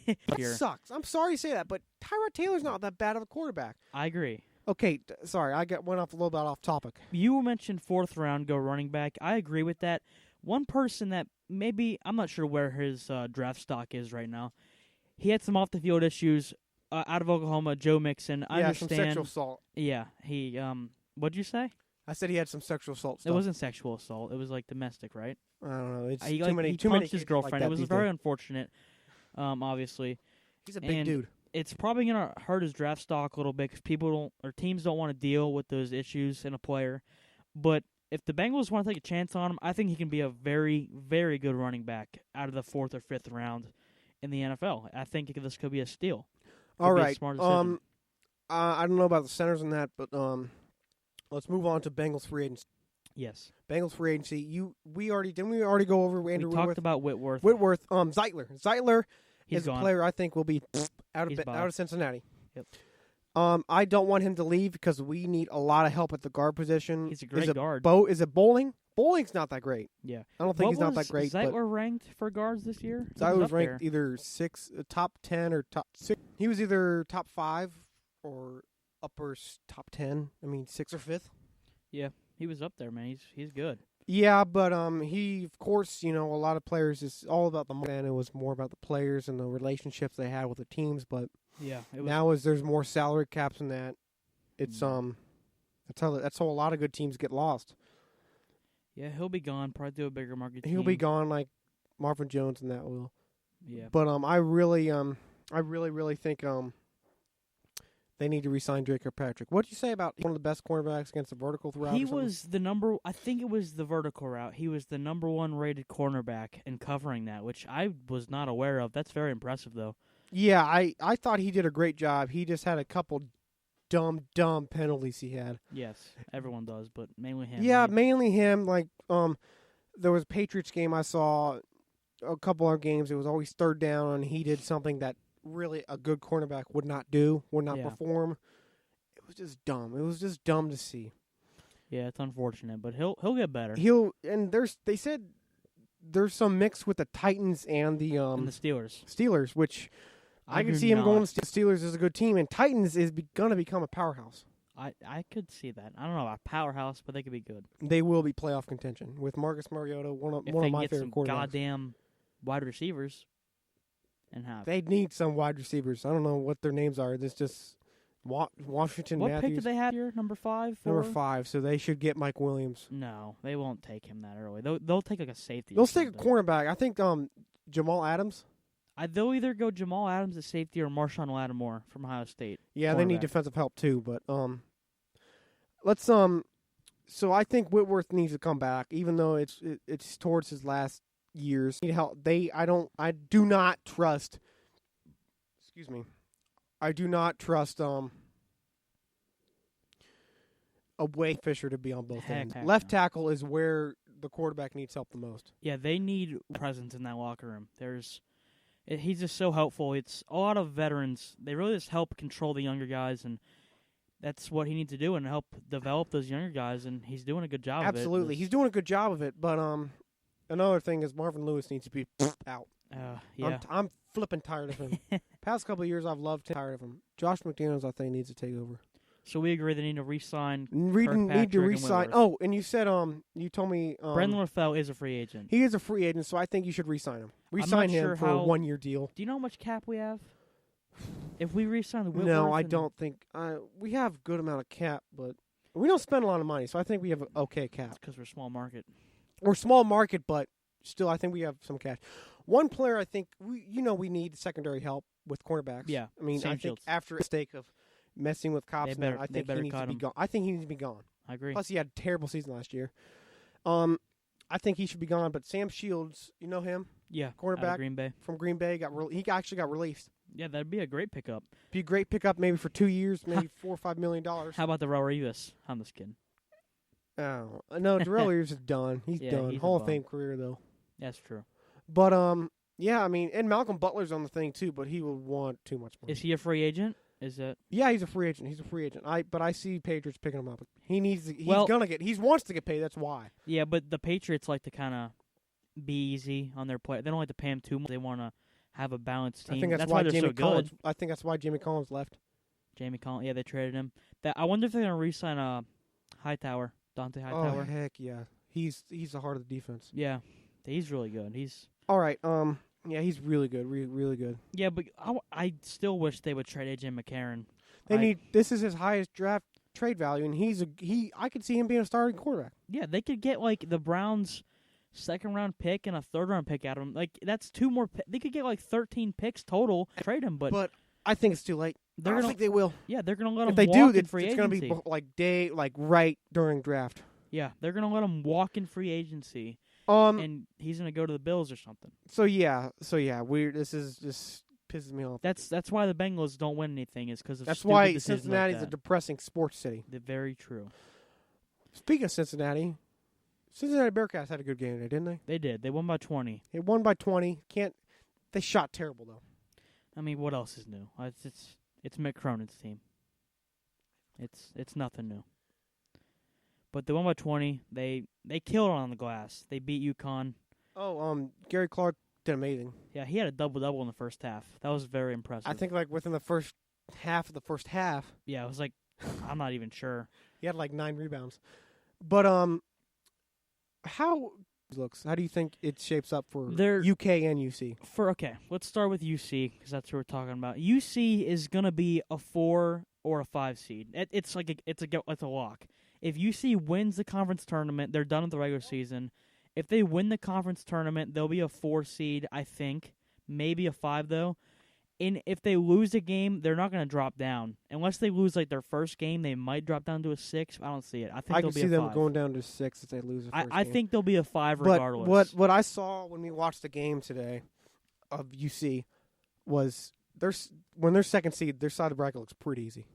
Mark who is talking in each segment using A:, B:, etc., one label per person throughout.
A: That sucks. I'm sorry to say that, but Tyrod Taylor's not that bad of a quarterback.
B: I agree.
A: Okay, sorry, went off a little bit off topic.
B: You mentioned 4th round go running back. I agree with that. One person that maybe, I'm not sure where his draft stock is right now. He had some off-the-field issues out of Oklahoma, Joe Mixon. I understand.
A: Some sexual assault.
B: Yeah, he, what'd you say?
A: I said he had some sexual assault stuff.
B: It wasn't sexual assault. It was like domestic, right?
A: I don't know. It's
B: He
A: too many
B: punched his girlfriend.
A: Like
B: it was very unfortunate, obviously.
A: He's a big dude.
B: It's probably going to hurt his draft stock a little bit because teams don't want to deal with those issues in a player. But if the Bengals want to take a chance on him, I think he can be a very, very good running back out of the 4th or 5th round in the NFL. I think this could be a steal.
A: All right. I don't know about the centers and that, but let's move on to Bengals free agency.
B: Yes.
A: Bengals free agency. Didn't we already go over Andrew Whitworth?
B: We talked about Whitworth.
A: Zeitler
B: He's
A: is
B: gone.
A: a player I think will be out of Cincinnati.
B: Yep.
A: I don't want him to leave because we need a lot of help at the guard position.
B: He's a great guard.
A: Is it Bowling? Bowling's not that great.
B: Yeah.
A: I don't think he's not that great.
B: Zeitler ranked for guards this year?
A: Zeitler was ranked either top 10 or top 6. He was either top 5 or upper top 10. I mean, 6th or 5th.
B: Yeah, he was up there, man. He's good.
A: Yeah, but he, of course, a lot of players, it's all about the money, and it was more about the players and the relationships they had with the teams. But
B: yeah,
A: now as there's more salary caps than that, it's that's how a lot of good teams get lost.
B: Yeah, he'll be gone. Probably do a bigger market team.
A: He'll be gone like Marvin Jones and that will.
B: Yeah.
A: But I really think they need to re-sign Drake Kirkpatrick. What did you say about one of the best cornerbacks against the vertical route?
B: He was I think it was the vertical route. He was the number 1 rated cornerback in covering that, which I was not aware of. That's very impressive, though.
A: Yeah, I thought he did a great job. He just had a couple dumb penalties he had.
B: Yes, everyone does, but mainly him.
A: Yeah,
B: right?
A: mainly him. Like, there was a Patriots game I saw, a couple of games. It was always 3rd down, and he did something that really a good cornerback would not perform. It was just dumb. It was just dumb to see.
B: Yeah, it's unfortunate, but he'll get better.
A: They said there's some mix with the Titans and the
B: Steelers.
A: Steelers, which I can see him going to Steelers as a good team, and Titans is going to become a powerhouse.
B: I could see that. I don't know about powerhouse, but they could be good.
A: They will be playoff contention with Marcus Mariota, one of my favorite quarterbacks.
B: Goddamn wide receivers, and have
A: they need some wide receivers. I don't know what their names are. This just Washington
B: What
A: Matthews.
B: pick did they have here? Number 5?
A: Number 5. So they should get Mike Williams.
B: No, they won't take him that early. They'll take like a safety.
A: They'll take a cornerback. I think Jamal Adams.
B: They'll either go Jamal Adams at safety or Marshawn Lattimore from Ohio State.
A: Yeah, they need defensive help too. But let's So I think Whitworth needs to come back, even though it's towards his last years. Need help. I do not trust. Excuse me. I do not trust a Wade Fisher to be on both ends. Left tackle is where the quarterback needs help the most.
B: Yeah, they need presence in that locker room. He's just so helpful. It's a lot of veterans. They really just help control the younger guys, and that's what he needs to do and help develop those younger guys, and he's doing a good job of it.
A: Absolutely. He's doing a good job of it, but another thing is Marvin Lewis needs to be out.
B: Yeah.
A: I'm flipping tired of him. Past couple of years, I've loved him. Tired of him. Josh McDaniels, I think, needs to take over.
B: So we agree they need to re-sign.
A: Need to re-sign. Oh, and you said you told me
B: Brendan LaFell is a free agent.
A: He is a free agent, so I think you should re-sign him. Re-sign him for a 1-year deal.
B: Do you know how much cap we have? If we re-sign the Whitworth?
A: No, I don't think we have a good amount of cap, but we don't spend a lot of money, so I think we have an okay cap.
B: Because we're small market.
A: We're small market, but still, I think we have some cash. One player, I think we need secondary help with cornerbacks.
B: Yeah,
A: I mean, I think after a mistake of messing with cops, I think he needs to be gone. I think he needs to be gone.
B: I agree.
A: Plus, he had a terrible season last year. I think he should be gone. But Sam Shields, you know him?
B: Yeah,
A: cornerback
B: Green Bay.
A: From Green Bay, he actually got released.
B: Yeah, that'd be a great pickup.
A: Be a great pickup, maybe for 2 years, maybe $4 or $5 million.
B: How about the Darrelle Revis? I'm just kidding.
A: Oh no, Darrelle Revis is done. He's done. Hall of Fame career though.
B: That's true.
A: But yeah, I mean, and Malcolm Butler's on the thing too, but he would want too much money.
B: Is he a free agent? Is that?
A: Yeah, he's a free agent. But I see Patriots picking him up. He wants to get paid. That's why.
B: Yeah, but the Patriots like to kind of be easy on their play. They don't like to pay him too much. They want to have a balanced team.
A: I think that's
B: why
A: why
B: they're
A: Jamie
B: so
A: Collins.
B: good.
A: I think that's why Jamie Collins left.
B: Jamie Collins, yeah, they traded him. I wonder if they're going to re-sign Hightower, Dante Hightower.
A: Oh heck yeah, he's the heart of the defense.
B: Yeah, he's really good. He's
A: all right. Yeah, he's really good, really good.
B: Yeah, but I still wish they would trade AJ McCarron.
A: This is his highest draft trade value, and I could see him being a starting quarterback.
B: Yeah, they could get like the Browns' second-round pick and a third-round pick out of him. Like that's two more. They could get like 13 picks total. Trade him, but
A: I think it's too late. I don't think they will.
B: Yeah, they're gonna let him.
A: If they
B: walk
A: do,
B: in free
A: it's gonna
B: agency.
A: be right during draft.
B: Yeah, they're gonna let him walk in free agency,
A: Um,
B: and he's gonna go to the Bills or something.
A: So yeah, weird. This is just pisses me off.
B: That's why the Bengals don't win anything is because of
A: That's
B: stupid
A: why
B: decisions
A: Cincinnati's
B: like
A: a
B: that.
A: depressing sports city.
B: They're very true.
A: Speaking of Cincinnati Bearcats had a good game today, didn't they?
B: They did. They won by 20.
A: They won by 20. They shot terrible though.
B: I mean, what else is new? It's Mick Cronin's team. It's nothing new. But they won by 20. They killed on the glass. They beat UConn.
A: Oh, Gary Clark did amazing.
B: Yeah, he had a double-double in the first half. That was very impressive.
A: I think within the first half of the first half.
B: Yeah, it was like I'm not even sure.
A: He had 9 rebounds. But how do you think it shapes up for UK and UC?
B: Let's start with UC because that's what we're talking about. UC is gonna be a 4 or a 5 seed. It's a lock. If UC wins the conference tournament, they're done with the regular season. If they win the conference tournament, they'll be a 4 seed, I think. Maybe a 5 though. And if they lose a game, they're not going to drop down. Unless they lose their first game, they might drop down to a 6. I don't see it. I think they'll be a 5.
A: I can see them going down to 6 if they lose the first game.
B: I think they'll be a 5 regardless.
A: But what I saw when we watched the game today of UC was when they're second seed, their side of the bracket looks pretty easy.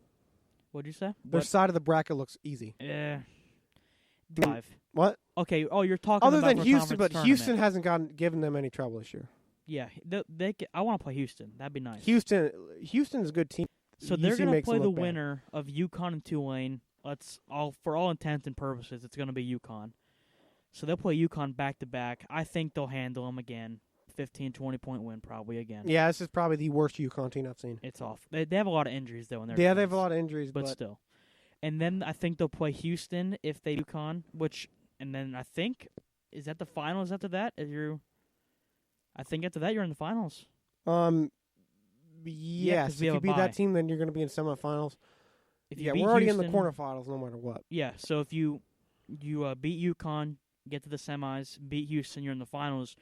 B: What'd you say?
A: Their side of the bracket looks easy.
B: Yeah. 5.
A: What?
B: Okay. Oh, you're talking
A: other
B: about
A: than Houston, but
B: tournament.
A: Houston hasn't given them any trouble this year.
B: Yeah, I want to play Houston. That'd be nice.
A: Houston's a good team.
B: So they're going to play the winner of UConn and Tulane. For all intents and purposes, it's going to be UConn. So they'll play UConn back to back. I think they'll handle them again. 15, 20-point win probably again.
A: Yeah, this is probably the worst UConn team I've seen.
B: It's off. They have a lot of injuries though in their
A: they
B: teams,
A: have a lot of injuries,
B: but still. And then I think they'll play Houston if they do UConn, and then I think is that the finals after that? I think after that you're in the finals.
A: Yes. If you beat that team, then you're going to be in semifinals. We're already in the quarterfinals no matter what.
B: Yeah, so if you beat UConn, get to the semis, beat Houston, you're in the finals.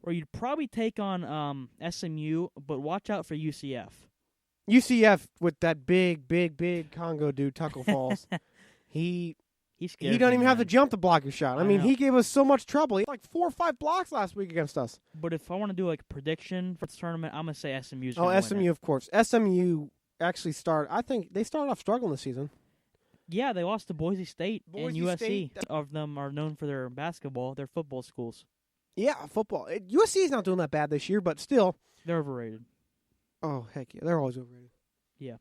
B: Or you'd probably take on SMU, but watch out for UCF.
A: UCF with that big Congo dude, Tuckle Falls. He doesn't even have the jump to block your shot. I mean, he gave us so much trouble. He had 4 or 5 blocks last week against us.
B: But if I want to do a prediction for this tournament, I'm going to say SMU's
A: going to win SMU, of course. SMU actually I think they started off struggling this season.
B: Yeah, they lost to Boise State and USC. Of them are known for their basketball, their football schools.
A: Yeah, football. USC is not doing that bad this year, but still.
B: They're overrated.
A: Oh, heck yeah. They're always overrated.
B: Yeah.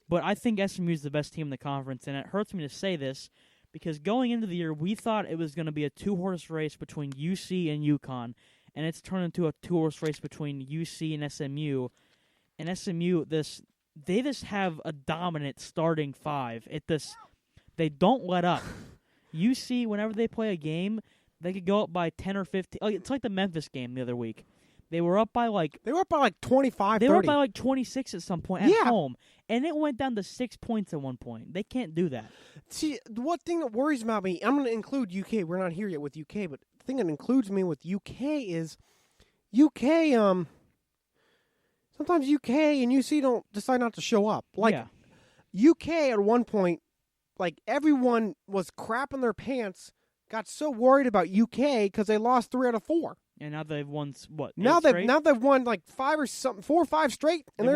B: But I think SMU is the best team in the conference, and it hurts me to say this because going into the year, we thought it was going to be a 2-horse race between UC and UConn, and it's turned into a 2-horse race between UC and SMU. And SMU, they just have a dominant starting 5. They don't let up. UC, whenever they play a game, they could go up by 10 or 15. It's like the Memphis game the other week. They were up by
A: 25,
B: They
A: 30.
B: were up by 26 at some point at home. And it went down to 6 points at one point. They can't do that.
A: See, the one thing that worries about me, I'm going to include UK. We're not here yet with UK, but the thing that includes me with UK is UK, sometimes UK and UC don't decide not to show up. UK at one point, everyone was crapping their pants, got so worried about UK because they lost 3 out of 4.
B: And now they've won what?
A: Now they've won 5 or something, 4 or 5 straight, and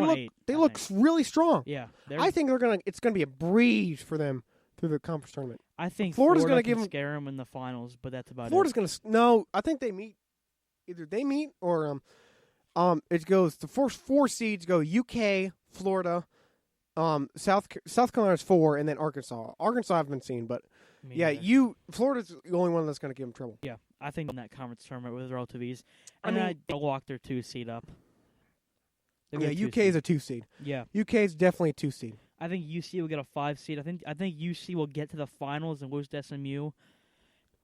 A: they look really strong.
B: Yeah,
A: I think it's gonna be a breeze for them through the conference tournament.
B: I think
A: Florida's
B: Florida
A: gonna
B: scare them in the finals, but that's about
A: Florida's it. No, I think they meet. Either they meet or it goes the first 4 seeds go UK, Florida, South Carolina's 4, and then Arkansas. Arkansas I've been seeing, but Florida's the only one that's going to give them trouble.
B: Yeah, I think in that conference tournament with relative ease, and then I lock their 2 seed up.
A: Yeah, UK is a 2 seed.
B: Yeah.
A: UK is definitely a 2 seed.
B: I think UC will get a 5 seed. I think UC will get to the finals and lose to SMU.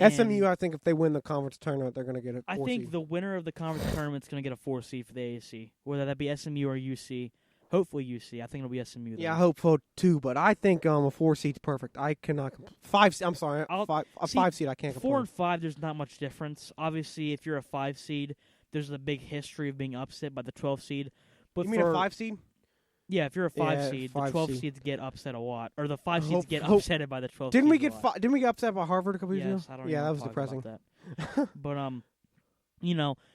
A: SMU, I think if they win the conference tournament, they're going to get a 4 seed.
B: I think the winner of the conference tournament is going to get a 4 seed for the AAC, whether that be SMU or UC. Hopefully UC. I think it'll be SMU.
A: Yeah, I hope so too. But I think a 4 seed's perfect. I cannot. 5. I'm sorry, a 5 seed. I can't complain.
B: 4 and 5, there's not much difference. Obviously, if you're a 5 seed, there's a big history of being upset by the 12 seed. But
A: you mean a 5 seed?
B: Yeah, if you're a 5 seed, the 12 seeds get upset a lot, or the 5 seeds get upset by the 12.
A: Didn't we get Didn't we get upset by Harvard a couple years ago?
B: Yes, I don't.
A: Yeah, that was depressing.
B: That. But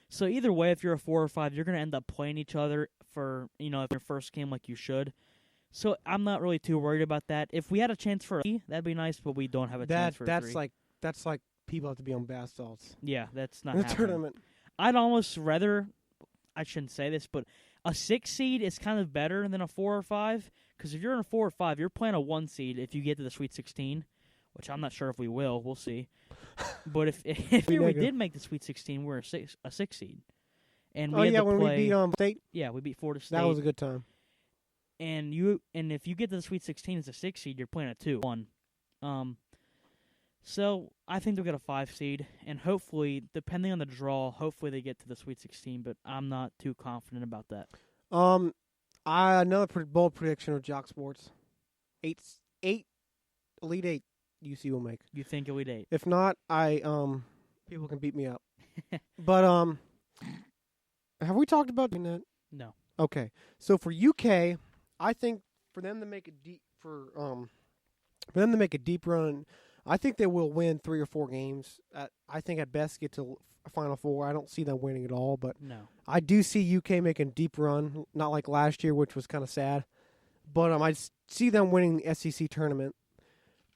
B: so either way, if you're a 4 or 5, you're gonna end up playing each other for your first game like you should. So I'm not really too worried about that. If we had a chance for a 3, that'd be nice, but we don't have a chance for a 3.
A: That's like people have to be on bath salts.
B: Yeah, that's not
A: in the
B: happening.
A: tournament.
B: I'd almost rather. I shouldn't say this, but a 6 seed is kind of better than a 4 or 5, because if you're in a 4 or 5, you're playing a 1 seed if you get to the Sweet 16, which I'm not sure if we will. We'll see. But if we did make the Sweet 16, we're a 6 seed. And we
A: when we beat State?
B: Yeah, we beat Florida State.
A: That was a good time.
B: And if you get to the Sweet 16 as a 6 seed, you're playing a 2-1. So I think they'll get a 5 seed, and hopefully, depending on the draw, hopefully they get to the Sweet 16. But I'm not too confident about that.
A: Another bold prediction of Jacsports: 8 Elite 8 UC will make.
B: You think Elite 8?
A: If not, people can beat me up. But have we talked about doing that?
B: No.
A: Okay, so for UK, I think for them to make a deep run. I think they will win 3 or 4 games. I think at best get to a Final Four. I don't see them winning at all, but
B: no. I
A: do see UK making a deep run, not like last year, which was kind of sad. But I see them winning the SEC tournament.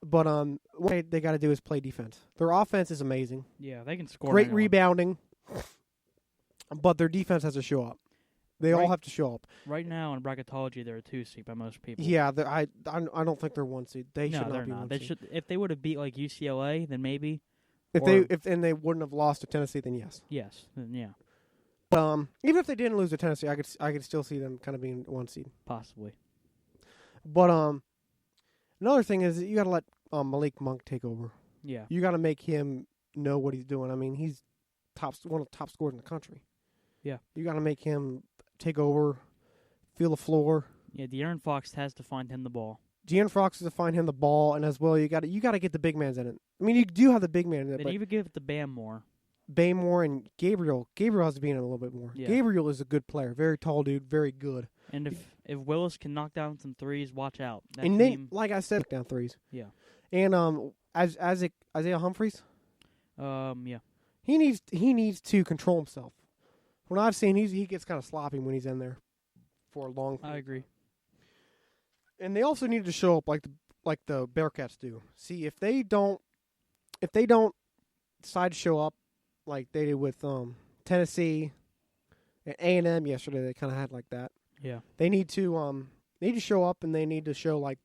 A: But what they got to do is play defense. Their offense is amazing.
B: Yeah, they can score.
A: Great rebounding, but their defense has to show up. They all have to show up.
B: Right now in bracketology, they're a 2 seed by most people.
A: Yeah, I don't think they're 1 seed. They should not be 1
B: seed. They should. If they would have beat like UCLA, then maybe.
A: If they wouldn't have lost to Tennessee, then yes.
B: Yes, then yeah.
A: Even if they didn't lose to Tennessee, I could still see them kind of being 1 seed.
B: Possibly.
A: But another thing is you got to let Malik Monk take over.
B: Yeah.
A: You got to make him know what he's doing. I mean, he's one of the top scorers in the country.
B: Yeah.
A: You got to make him take over, feel the floor.
B: Yeah, De'Aaron Fox has to find him the ball.
A: De'Aaron Fox has to find him the ball, and as well, you got to get the big mans in it. I mean, you do have the big man in it,
B: then
A: but
B: even give it to Bam more.
A: Baymore and Gabriel. Gabriel has to be in it a little bit more.
B: Yeah.
A: Gabriel is a good player, very tall dude, very good.
B: And if Willis can knock down some threes, watch out. That
A: and
B: team,
A: then, like I said, knock down threes.
B: Yeah.
A: And Isaiah Humphries.
B: Yeah.
A: He needs to control himself. When I've seen, he gets kind of sloppy when he's in there for a long time.
B: I agree.
A: And they also need to show up like the Bearcats do. See, if they don't decide to show up like they did with Tennessee and A&M yesterday, they kind of had like that.
B: Yeah.
A: They need to show up, and they need to show like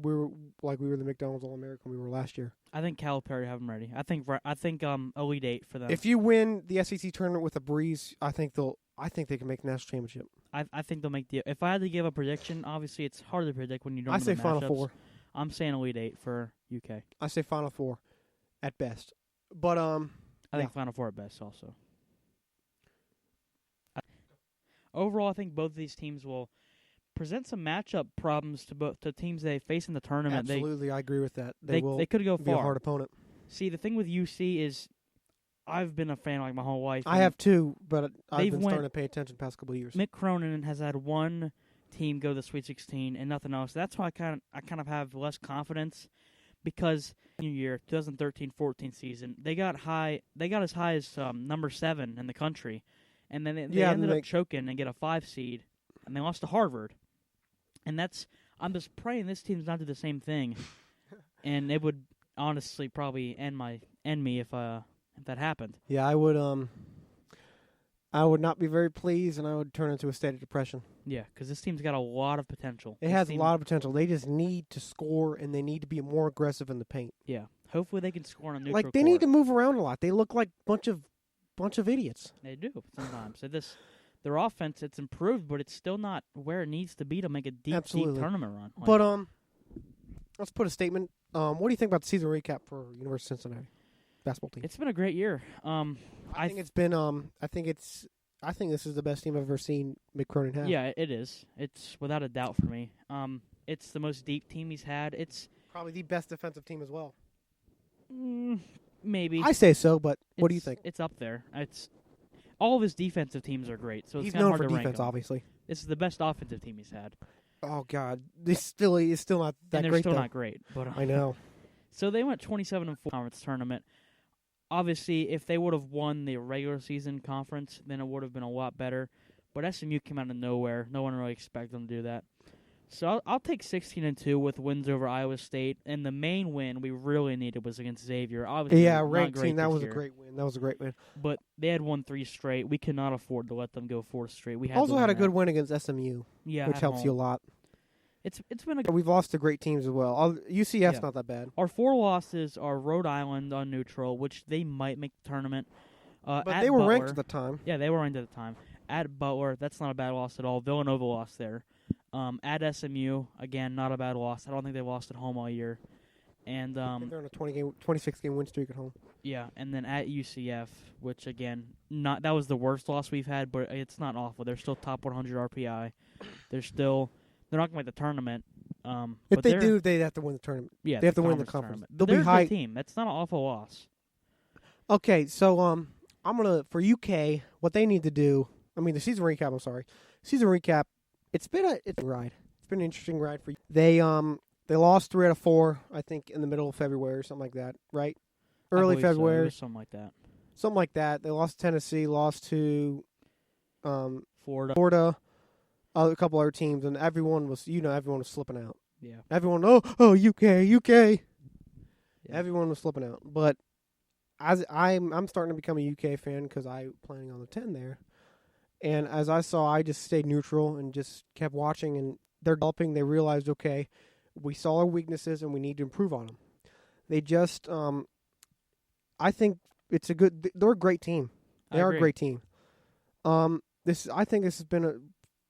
A: we were the McDonald's All-American we were last year.
B: I think Calipari have them ready. I think Elite 8 for them.
A: If you win the SEC tournament with a breeze, I think they can make the national championship.
B: I think they'll make the. If I had to give a prediction, obviously it's hard to predict when you don't.
A: I say Final Four.
B: I'm saying Elite 8 for UK.
A: I say Final Four, at best. But
B: I think Final Four at best also. Overall, I think both of these teams will present some matchup problems to teams they face in the tournament.
A: Absolutely, I agree with that.
B: They could go far.
A: Be a hard opponent.
B: See, the thing with UC is, I've been a fan like my whole life.
A: I have too, but I've been starting to pay attention the past couple of years.
B: Mick Cronin has had one team go to the Sweet 16 and nothing else. That's why I kind of have less confidence, because New year 2013-14 season they got as high as number 7 in the country, and then they ended up choking and get a 5 seed, and they lost to Harvard. And I'm just praying this team's not do the same thing, and it would honestly probably end me if that happened.
A: Yeah, I would not be very pleased, and I would turn into a state of depression.
B: Yeah, because this team's got a lot of potential.
A: It has a lot of potential. They just need to score, and they need to be more aggressive in the paint.
B: Yeah, hopefully they can score on a neutral
A: they
B: court.
A: need to move around a lot. They look like bunch of idiots.
B: They do sometimes. their offense, it's improved, but it's still not where it needs to be to make a deep tournament run. Like,
A: but let's put a statement. What do you think about the season recap for University of Cincinnati basketball team?
B: it's been a great year.
A: I think it's been. I think this is the best team I've ever seen McCronin have.
B: Yeah, it is. It's without a doubt for me. It's the most deep team he's had. It's
A: probably the best defensive team as well.
B: Maybe
A: I say so, but what do you think?
B: It's up there. It's all of his defensive teams are great, so it's
A: He's
B: kind of
A: known
B: hard
A: for
B: to rank
A: defense,
B: him.
A: obviously.
B: This is the best offensive team he's had.
A: Oh God, this still is still not that
B: and they're
A: great.
B: Still
A: though.
B: not great, but
A: I know.
B: So they went 27-4 conference tournament. Obviously, if they would have won the regular season conference, then it would have been a lot better. But SMU came out of nowhere. No one really expected them to do that. So I'll take 16-2 with wins over Iowa State, and the main win we really needed was against Xavier. Obviously,
A: Yeah,
B: not
A: ranked
B: great
A: team. That
B: this
A: was
B: year,
A: a great win. That was a great win.
B: But they had won 3 straight. We could not afford to let them go 4 straight. We had
A: Also
B: to
A: had
B: win
A: a good
B: that.
A: win against SMU,
B: Yeah,
A: which
B: at
A: helps
B: home.
A: you a lot.
B: It's been a.
A: We've lost to great teams as well. UCF's
B: Yeah.
A: not that bad.
B: Our 4 losses are Rhode Island on neutral, which they might make the tournament.
A: But
B: at
A: they were
B: Butler,
A: ranked at the time.
B: Yeah, they were ranked at the time. At Butler, that's not a bad loss at all. Villanova lost there. At SMU, again, not a bad loss. I don't think they lost at home all year. And
A: I think they're on a 26-game win streak at home.
B: yeah, and then at UCF, which again, that was the worst loss we've had, but it's not awful. They're still top 100 RPI. They're not going to make the tournament.
A: If they do, they have to win the tournament.
B: Yeah,
A: they have to win the
B: conference
A: conference.
B: tournament.
A: They'll
B: They're
A: be
B: a
A: high.
B: good team. That's not an awful loss.
A: Okay, so I'm gonna for UK what they need to do. I mean the season recap. I'm sorry, season recap. It's been a ride. It's been an interesting ride for you. They lost 3 out of 4. I think in the middle of February or something like that. Right, early
B: I believe so. It
A: February,
B: was something like that.
A: something like that. They lost to Tennessee, lost to
B: Florida.
A: a couple other teams, and everyone was slipping out.
B: Yeah.
A: Everyone, oh UK.
B: Yeah.
A: Everyone was slipping out, but as I'm starting to become a UK fan because I'm planning on the 10 there. And as I saw, I just stayed neutral and just kept watching. And they're developing. They realized, okay, we saw our weaknesses and we need to improve on them. They just, I think they're a great team. They are a great team. I think this has been a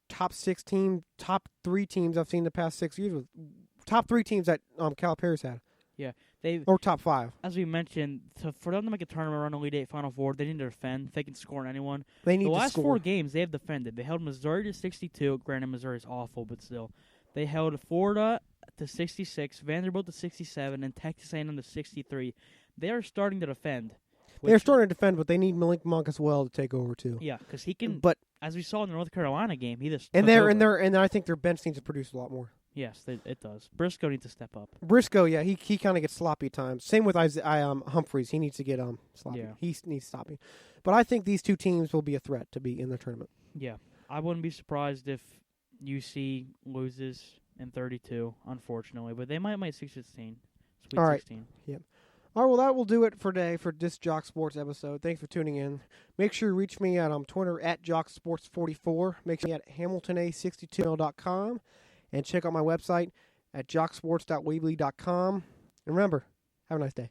A: top 6 team, top 3 teams I've seen the past 6 years with top 3 teams that Calipari's had.
B: Yeah,
A: or top 5.
B: As we mentioned, for them to make a tournament run, Elite 8, Final Four, they need to defend. They can score on anyone.
A: They need
B: the
A: to
B: last
A: score.
B: 4 games they have defended. They held Missouri to 62. Granted, Missouri's awful, but still, they held Florida to 66, Vanderbilt to 67, and Texas A&M to 63. They are starting to defend.
A: They're starting to defend, but they need Malik Monk as well to take over too.
B: Yeah, because he can.
A: But
B: as we saw in the North Carolina game, he just
A: and
B: took over.
A: and I think their bench needs to produce a lot more.
B: Yes, it does. Briscoe needs to step up.
A: Briscoe, yeah, he kind of gets sloppy at times. Same with Humphreys. He needs to get sloppy.
B: Yeah.
A: He needs sloppy. But I think these 2 teams will be a threat to be in the tournament.
B: Yeah, I wouldn't be surprised if UC loses in 32, unfortunately, but they might make Sweet 16.
A: All right.
B: 16.
A: Yep. All right, well, that will do it for today for this Jock Sports episode. Thanks for tuning in. Make sure you reach me at Twitter at JockSports44. Make sure you at HamiltonA62.com. And check out my website at jocksports.weebly.com. And remember, have a nice day.